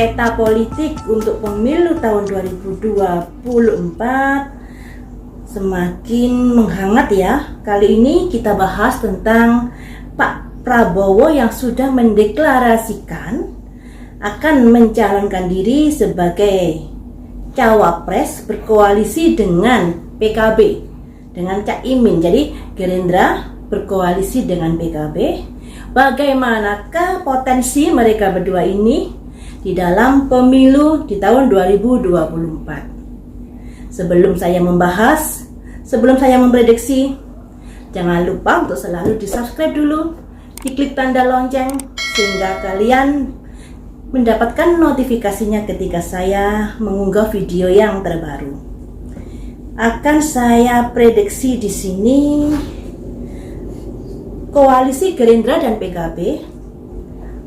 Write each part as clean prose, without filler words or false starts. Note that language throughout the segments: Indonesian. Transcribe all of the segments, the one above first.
peta politik untuk pemilu tahun 2024 semakin menghangat ya. Kali ini kita bahas tentang Pak Prabowo yang sudah mendeklarasikan akan mencalonkan diri sebagai cawapres berkoalisi dengan PKB, dengan Cak Imin. Jadi Gerindra berkoalisi dengan PKB. Bagaimanakah potensi mereka berdua ini di dalam pemilu di tahun 2024? Sebelum saya membahas, sebelum saya memprediksi, jangan lupa untuk selalu di-subscribe dulu, diklik tanda lonceng sehingga kalian mendapatkan notifikasinya ketika saya mengunggah video yang terbaru. Akan saya prediksi di sini koalisi Gerindra dan PKB,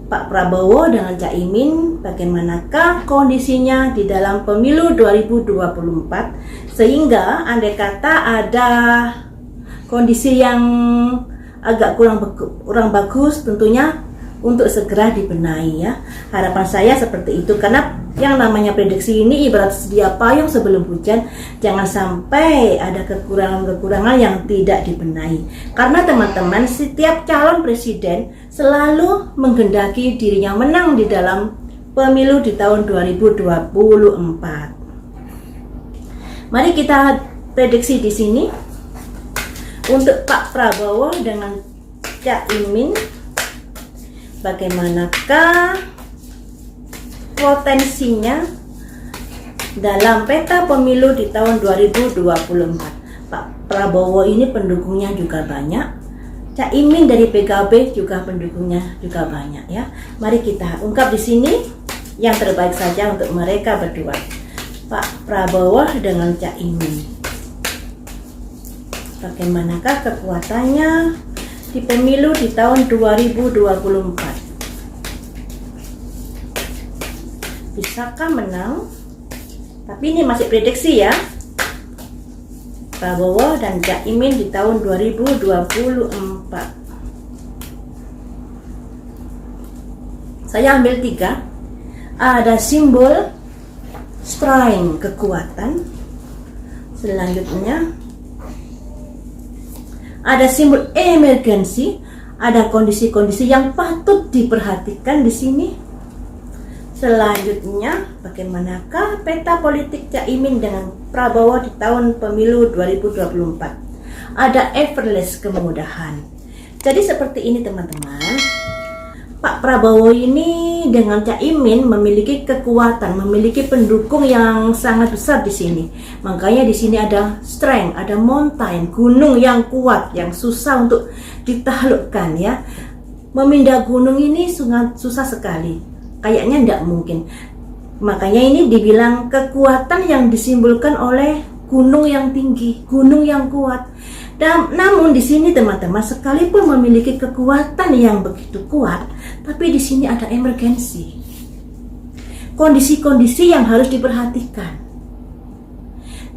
Pak Prabowo dengan Cak Imin, bagaimanakah kondisinya di dalam pemilu 2024, sehingga andai kata ada kondisi yang agak kurang bagus, tentunya untuk segera dibenahi ya. Harapan saya seperti itu, karena yang namanya prediksi ini ibarat sedia payung sebelum hujan. Jangan sampai ada kekurangan-kekurangan yang tidak dibenahi. Karena teman-teman, setiap calon presiden selalu menghendaki dirinya menang di dalam pemilu di tahun 2024. Mari kita prediksi di sini untuk Pak Prabowo dengan Cak Imin. Bagaimanakah potensinya dalam peta pemilu di tahun 2024? Pak Prabowo ini pendukungnya juga banyak, Cak Imin dari PKB juga pendukungnya juga banyak ya. Mari kita ungkap di sini yang terbaik saja untuk mereka berdua, Pak Prabowo dengan Cak Imin. Bagaimanakah kekuatannya di pemilu di tahun 2024? Bisakah menang? Tapi ini masih prediksi ya. Prabowo dan Cak Imin di tahun 2024. Saya ambil 3. Ada simbol strength, kekuatan. Selanjutnya ada simbol emergency, ada kondisi-kondisi yang patut diperhatikan di sini. Selanjutnya, bagaimanakah peta politik Cak Imin dengan Prabowo di tahun pemilu 2024? Ada effortless, kemudahan. Jadi seperti ini teman-teman. Pak Prabowo ini dengan Cak Imin memiliki kekuatan, memiliki pendukung yang sangat besar di sini. Makanya di sini ada strength, ada mountain, gunung yang kuat, yang susah untuk ditaklukkan ya. Memindah gunung ini sangat susah sekali. Kayaknya tidak mungkin. Makanya ini dibilang kekuatan yang disimbolkan oleh gunung yang tinggi, gunung yang kuat. Dan namun di sini teman-teman, sekalipun memiliki kekuatan yang begitu kuat, tapi di sini ada emergensi. Kondisi-kondisi yang harus diperhatikan.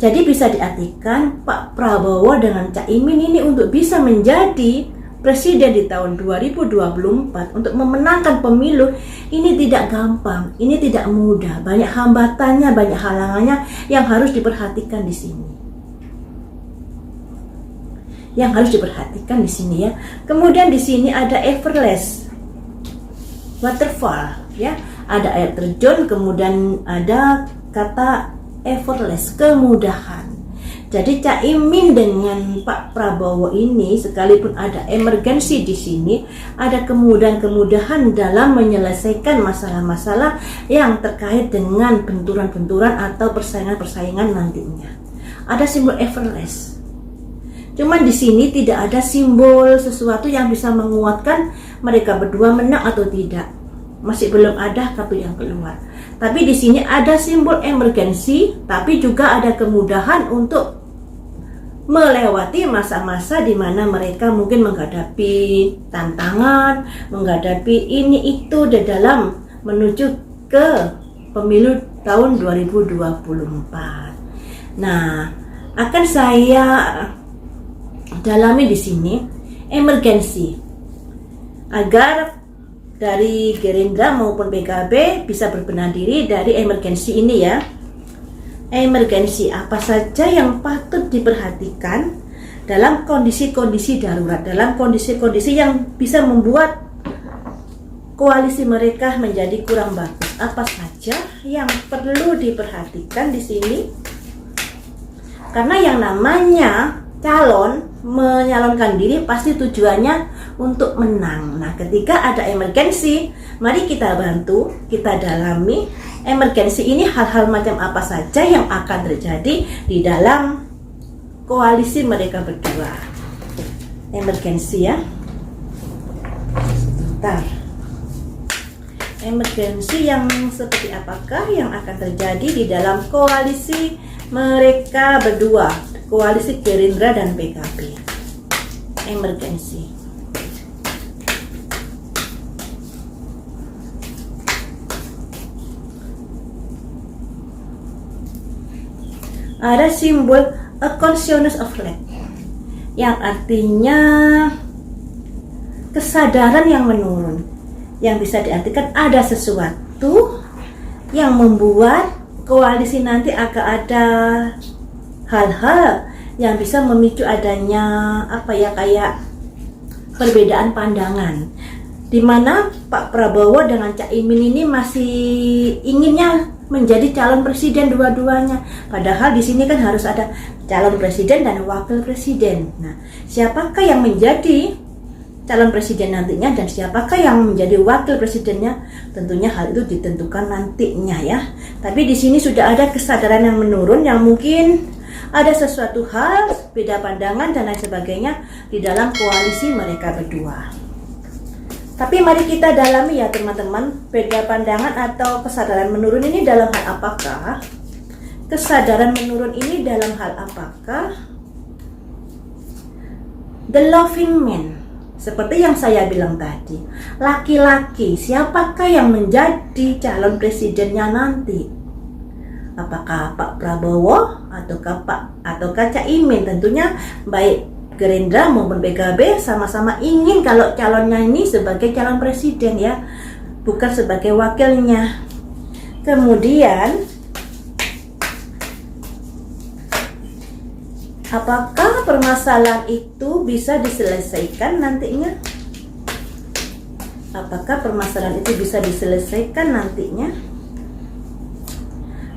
Jadi bisa diartikan Pak Prabowo dengan Cak Imin ini untuk bisa menjadi presiden di tahun 2024, untuk memenangkan pemilu ini tidak gampang, ini tidak mudah, banyak hambatannya, banyak halangannya yang harus diperhatikan di sini. Yang harus diperhatikan di sini ya. Kemudian di sini ada effortless, waterfall ya, ada air terjun, kemudian ada kata effortless, kemudahan. Jadi Cak Imin dengan Pak Prabowo ini, sekalipun ada emergensi di sini, ada kemudahan-kemudahan dalam menyelesaikan masalah-masalah yang terkait dengan benturan-benturan atau persaingan-persaingan nantinya. Ada simbol effortless. Cuman di sini tidak ada simbol sesuatu yang bisa menguatkan mereka berdua menang atau tidak. Masih belum ada kartu yang keluar. Tapi di sini ada simbol emergensi, tapi juga ada kemudahan untuk melewati masa-masa di mana mereka mungkin menghadapi tantangan, menghadapi ini itu di dalam menuju ke pemilu tahun 2024. Nah, akan saya dalami di sini emergensi agar dari Gerindra maupun PKB bisa berbenah diri dari emergensi ini ya. Emergensi apa saja yang patut diperhatikan dalam kondisi-kondisi darurat, dalam kondisi-kondisi yang bisa membuat koalisi mereka menjadi kurang bagus. Apa saja yang perlu diperhatikan di sini? Karena yang namanya calon menyalonkan diri pasti tujuannya untuk menang. Nah, ketika ada emergensi, mari kita bantu, kita dalami emergensi ini hal-hal macam apa saja yang akan terjadi di dalam koalisi mereka berdua. Emergensi ya. Sebentar. Emergensi yang seperti apakah yang akan terjadi di dalam koalisi mereka berdua, koalisi Gerindra dan PKB. Emergensi. Ada simbol a consciousness of lack, yang artinya kesadaran yang menurun, yang bisa diartikan ada sesuatu yang membuat koalisi nanti akan ada hal-hal yang bisa memicu adanya kayak perbedaan pandangan, di mana Pak Prabowo dengan Cak Imin ini masih inginnya menjadi calon presiden dua-duanya. Padahal di sini kan harus ada calon presiden dan wakil presiden. Nah, siapakah yang menjadi calon presiden nantinya dan siapakah yang menjadi wakil presidennya? Tentunya hal itu ditentukan nantinya ya. Tapi di sini sudah ada kesadaran yang menurun, yang mungkin ada sesuatu hal, beda pandangan dan lain sebagainya di dalam koalisi mereka berdua. Tapi mari kita dalami ya teman-teman, beda pandangan atau kesadaran menurun ini dalam hal apakah? Kesadaran menurun ini dalam hal apakah? The loving man, seperti yang saya bilang tadi, laki-laki, siapakah yang menjadi calon presidennya nanti? Apakah Pak Prabowo ataukah Cak Imin? Tentunya baik Gerindra maupun PKB sama-sama ingin kalau calonnya ini sebagai calon presiden ya, bukan sebagai wakilnya. Kemudian apakah permasalahan itu bisa diselesaikan nantinya? Apakah permasalahan itu bisa diselesaikan nantinya?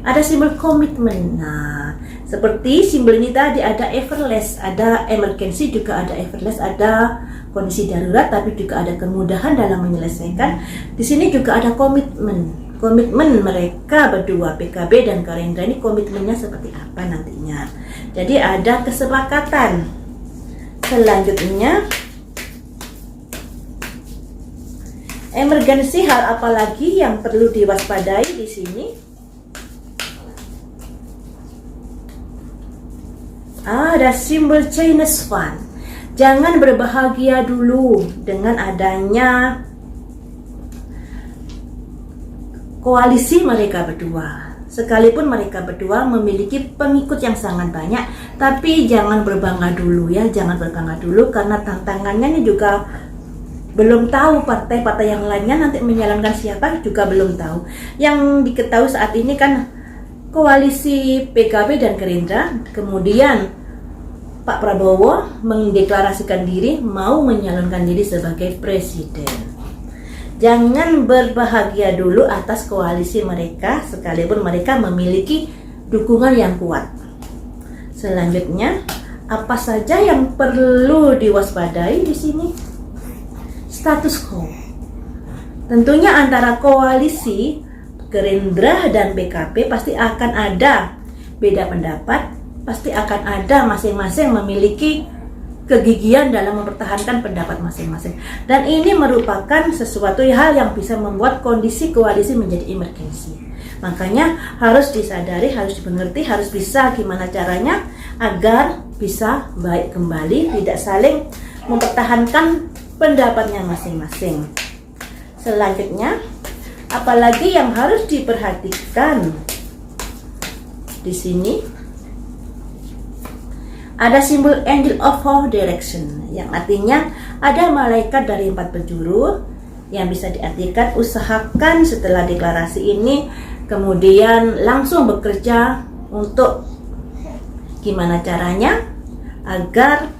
Ada simbol komitmen. Nah, seperti simbol ini tadi ada effortless, ada emergency juga ada effortless, ada kondisi darurat tapi juga ada kemudahan dalam menyelesaikan. Di sini juga ada komitmen. Komitmen mereka berdua PKB dan Gerindra ini komitmennya seperti apa nantinya. Jadi ada kesepakatan. Selanjutnya emergency, hal apa lagi yang perlu diwaspadai di sini? Ada simbol Chinese Fan. Jangan berbahagia dulu dengan adanya koalisi mereka berdua. Sekalipun mereka berdua memiliki pengikut yang sangat banyak, tapi jangan berbangga dulu ya, jangan berbangga dulu karena tantangannya ini juga belum tahu, partai-partai yang lainnya nanti menyalonkan siapa juga belum tahu. Yang diketahui saat ini kan koalisi PKB dan Gerindra, kemudian Pak Prabowo mendeklarasikan diri mau menyalonkan diri sebagai presiden. Jangan berbahagia dulu atas koalisi mereka, sekalipun mereka memiliki dukungan yang kuat. Selanjutnya, apa saja yang perlu diwaspadai di sini? Status quo. Tentunya antara koalisi Gerindra dan PKB pasti akan ada beda pendapat, pasti akan ada masing-masing memiliki kegigihan dalam mempertahankan pendapat masing-masing. Dan ini merupakan sesuatu hal yang bisa membuat kondisi koalisi menjadi emergensi. Makanya harus disadari, harus dimengerti, harus bisa gimana caranya agar bisa baik kembali, tidak saling mempertahankan pendapatnya masing-masing. Selanjutnya, apalagi yang harus diperhatikan di sini? Ada simbol Angel of Four Direction, yang artinya ada malaikat dari 4 penjuru Yang bisa diartikan, usahakan setelah deklarasi ini kemudian langsung bekerja untuk gimana caranya agar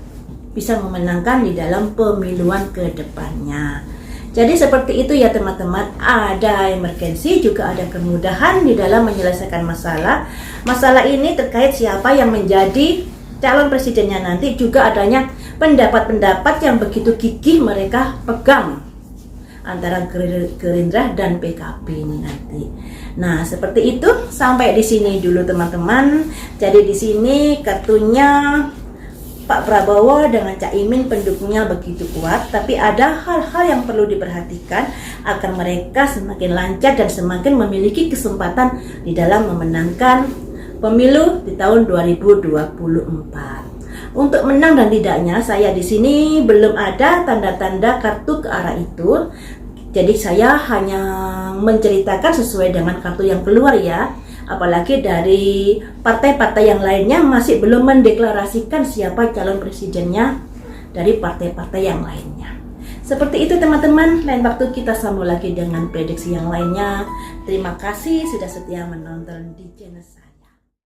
bisa memenangkan di dalam pemiluan ke depannya. Jadi seperti itu ya teman-teman, ada emergensi juga ada kemudahan di dalam menyelesaikan masalah. Masalah ini terkait siapa yang menjadi calon presidennya nanti, juga adanya pendapat-pendapat yang begitu gigih mereka pegang antara Gerindra dan PKB ini nanti. Nah, seperti itu. Sampai di sini dulu teman-teman. Jadi di sini kartunya Pak Prabowo dengan Cak Imin pendukungnya begitu kuat, tapi ada hal-hal yang perlu diperhatikan agar mereka semakin lancar dan semakin memiliki kesempatan di dalam memenangkan pemilu di tahun 2024. Untuk menang dan tidaknya, saya di sini belum ada tanda-tanda kartu ke arah itu. Jadi saya hanya menceritakan sesuai dengan kartu yang keluar ya. Apalagi dari partai-partai yang lainnya masih belum mendeklarasikan siapa calon presidennya dari partai-partai yang lainnya. Seperti itu teman-teman, lain waktu kita sambung lagi dengan prediksi yang lainnya. Terima kasih sudah setia menonton di channel saya.